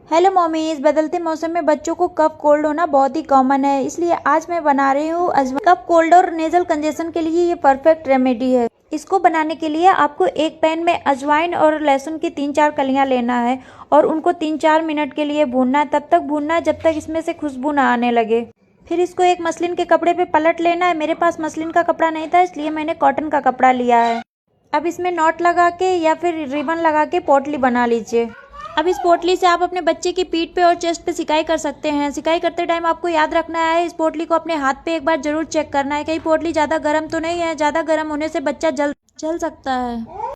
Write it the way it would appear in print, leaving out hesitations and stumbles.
Hello mommies, बदलते मौसम में बच्चों को कफ कोल्ड होना बहुत ही कॉमन है, इसलिए आज मैं बना रही हूँ कफ कोल्ड और नेजल कंजेशन के लिए ये परफेक्ट रेमेडी है। इसको बनाने के लिए आपको एक पैन में अजवाइन और लहसुन की 3-4 कलियां लेना है और उनको 3-4 मिनट के लिए भूनना है। तब तक भूनना है जब तक इसमें से खुशबू ना आने लगे। फिर इसको एक मसलिन के कपड़े पे पलट लेना है। मेरे पास मसलिन का कपड़ा नहीं था, इसलिए मैंने कॉटन का कपड़ा लिया है। अब इसमें नॉट लगा के या फिर रिबन लगा के पोटली बना लीजिए। अब इस पोटली से आप अपने बच्चे की पीठ पे और चेस्ट पे सिकाई कर सकते हैं। सिकाई करते टाइम आपको याद रखना है, इस पोटली को अपने हाथ पे एक बार जरूर चेक करना है, कहीं पोटली ज़्यादा गर्म तो नहीं है। ज़्यादा गर्म होने से बच्चा जल सकता है।